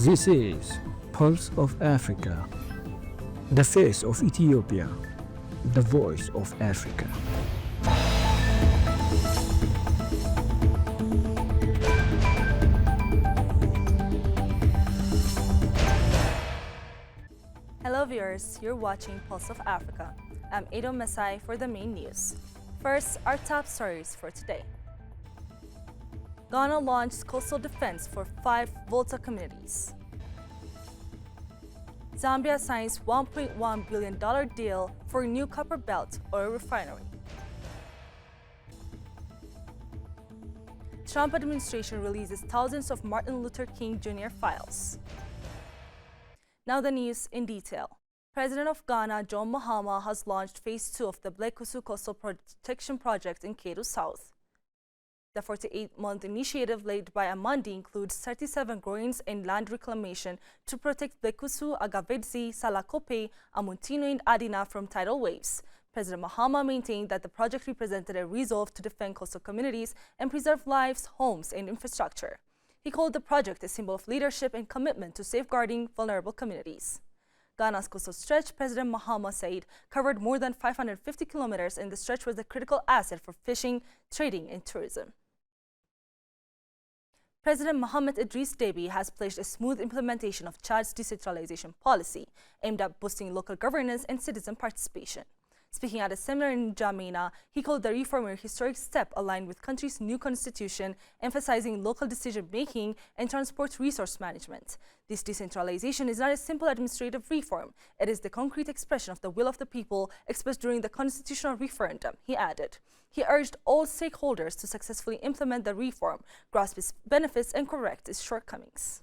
This is Pulse of Africa, the face of Ethiopia, the voice of Africa. Hello viewers, you're watching Pulse of Africa. I'm Edo Mesai for the main news. First, our top stories for today. Ghana launched coastal defense for 5 Volta communities. Zambia signs $1.1 billion deal for new copper belt oil refinery. Trump administration releases thousands of Martin Luther King Jr. files. Now the news in detail. President of Ghana, John Mahama, has launched Phase 2 of the Blekusu Coastal Protection Project in Kedu South. The 48-month initiative led by Amandi includes 37 groynes and land reclamation to protect Blekusu, Agavedzi, Salakope, Amuntino, and Adina from tidal waves. President Mahama maintained that the project represented a resolve to defend coastal communities and preserve lives, homes, and infrastructure. He called the project a symbol of leadership and commitment to safeguarding vulnerable communities. Ghana's coastal stretch, President Mahama said, covered more than 550 kilometers, and the stretch was a critical asset for fishing, trading, and tourism. President Mohamed Idris Deby has pledged a smooth implementation of Chad's decentralization policy, aimed at boosting local governance and citizen participation. Speaking at a seminar in N'Djamena, he called the reform a historic step aligned with country's new constitution, emphasizing local decision-making and transport resource management. This decentralization is not a simple administrative reform. It is the concrete expression of the will of the people expressed during the constitutional referendum, he added. He urged all stakeholders to successfully implement the reform, grasp its benefits, and correct its shortcomings.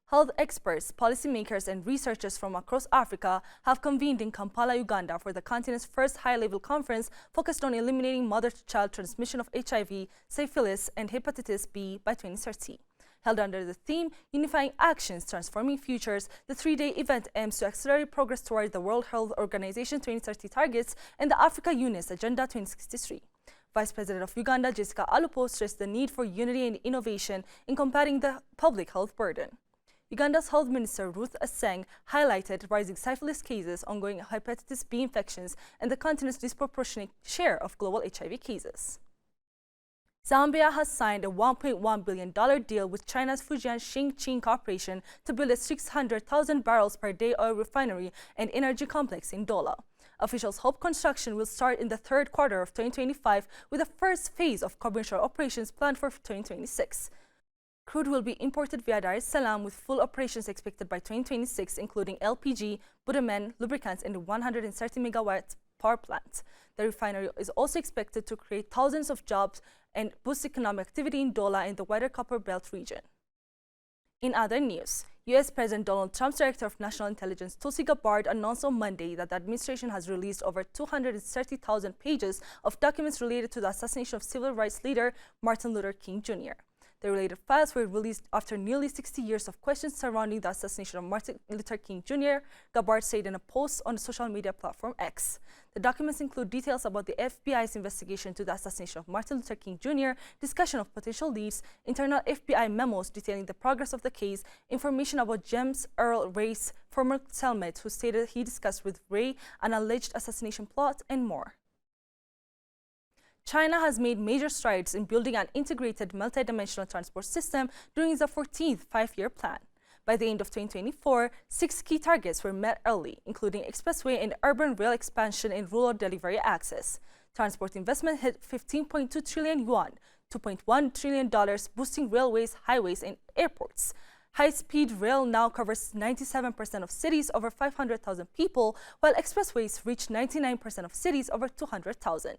Health experts, policymakers, and researchers from across Africa have convened in Kampala, Uganda for the continent's first high-level conference focused on eliminating mother-to-child transmission of HIV, syphilis, and hepatitis B by 2030. Held under the theme, Unifying Actions, Transforming Futures, the 3-day event aims to accelerate progress toward the World Health Organization 2030 targets and the Africa Union's Agenda 2063. Vice President of Uganda, Jessica Alupo, stressed the need for unity and innovation in combating the public health burden. Uganda's Health Minister Ruth Aceng highlighted rising syphilis cases, ongoing hepatitis B infections, and the continent's disproportionate share of global HIV cases. Zambia has signed a $1.1 billion deal with China's Fujian Xingqing Corporation to build a 600,000 barrels per day oil refinery and energy complex in Dola. Officials hope construction will start in the third quarter of 2025, with the first phase of commercial operations planned for 2026. Crude will be imported via Dar es Salaam, with full operations expected by 2026, including LPG, bitumen, lubricants, and a 130-megawatt power plant. The refinery is also expected to create thousands of jobs and boost economic activity in Dola and the wider Copper Belt region. In other news, U.S. President Donald Trump's Director of National Intelligence, Tulsi Gabbard, announced on Monday that the administration has released over 230,000 pages of documents related to the assassination of civil rights leader Martin Luther King Jr. The related files were released after nearly 60 years of questions surrounding the assassination of Martin Luther King Jr., Gabbard said in a post on the social media platform X. The documents include details about the FBI's investigation to the assassination of Martin Luther King Jr., discussion of potential leads, internal FBI memos detailing the progress of the case, information about James Earl Ray's former cellmate who stated he discussed with Ray an alleged assassination plot, and more. China has made major strides in building an integrated multidimensional transport system during the 14th five-year plan. By the end of 2024, 6 key targets were met early, including expressway and urban rail expansion and rural delivery access. Transport investment hit 15.2 trillion yuan, $2.1 trillion, boosting railways, highways, and airports. High-speed rail now covers 97% of cities over 500,000 people, while expressways reach 99% of cities over 200,000.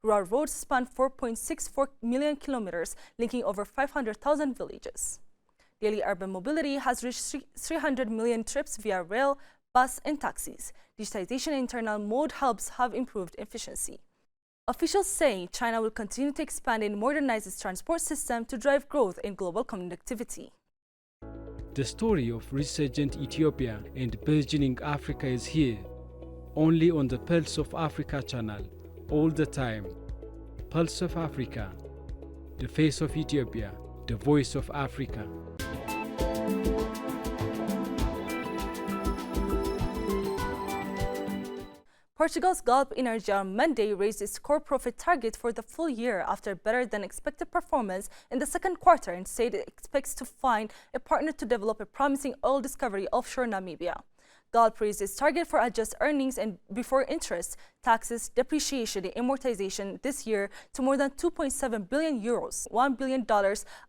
Rural roads span 4.64 million kilometers, linking over 500,000 villages. Daily urban mobility has reached 300 million trips via rail, bus, and taxis. Digitization and internal mode hubs have improved efficiency. Officials say China will continue to expand and modernize its transport system to drive growth in global connectivity. The story of resurgent Ethiopia and burgeoning Africa is here, only on the Pulse of Africa channel, all the time. Pulse of Africa, the face of Ethiopia, the voice of Africa. Portugal's Gulp Energy on Monday raised its core profit target for the full year after better-than-expected performance in the second quarter and said it expects to find a partner to develop a promising oil discovery offshore Namibia. Gulp raised its target for adjusted earnings and before interest, taxes, depreciation, and amortization this year to more than 2.7 billion euros, $1 billion,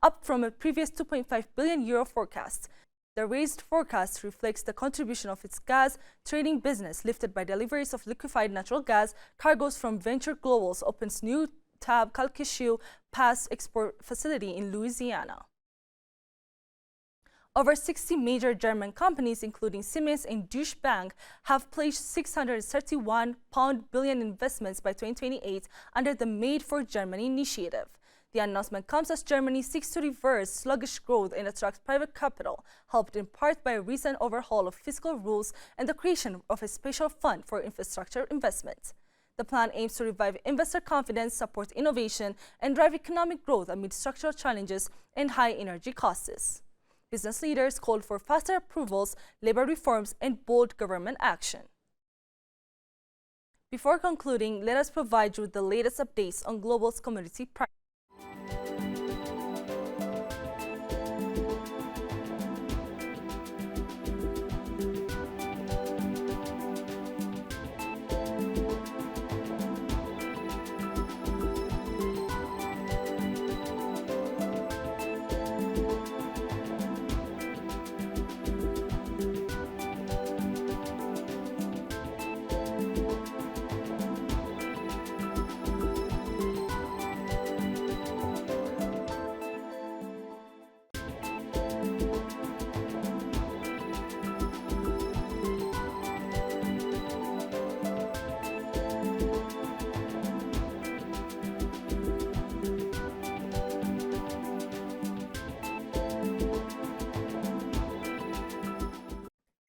up from a previous 2.5 billion euro forecast. The raised forecast reflects the contribution of its gas trading business, lifted by deliveries of liquefied natural gas cargoes from Venture Global's opens new Tab Calcasieu Pass export facility in Louisiana. Over 60 major German companies, including Siemens and Deutsche Bank, have pledged £631 billion investments by 2028 under the Made for Germany initiative. The announcement comes as Germany seeks to reverse sluggish growth and attract private capital, helped in part by a recent overhaul of fiscal rules and the creation of a special fund for infrastructure investment. The plan aims to revive investor confidence, support innovation, and drive economic growth amid structural challenges and high energy costs. Business leaders called for faster approvals, labor reforms, and bold government action. Before concluding, let us provide you with the latest updates on global commodity prices.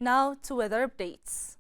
Now to weather updates.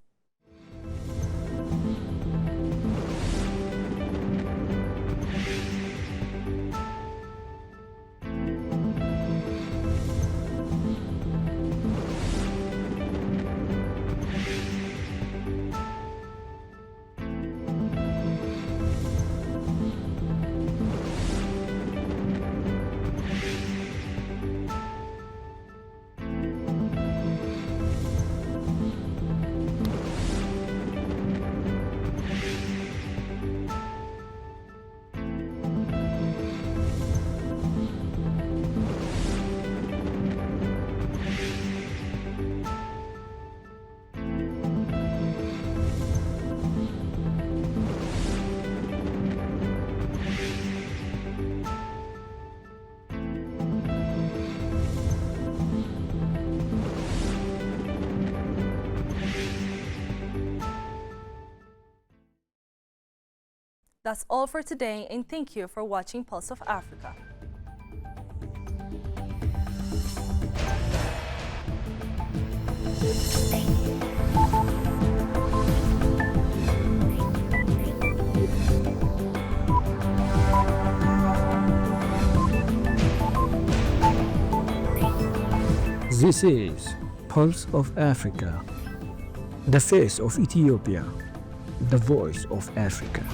That's all for today, and thank you for watching Pulse of Africa. This is Pulse of Africa, the face of Ethiopia, the voice of Africa.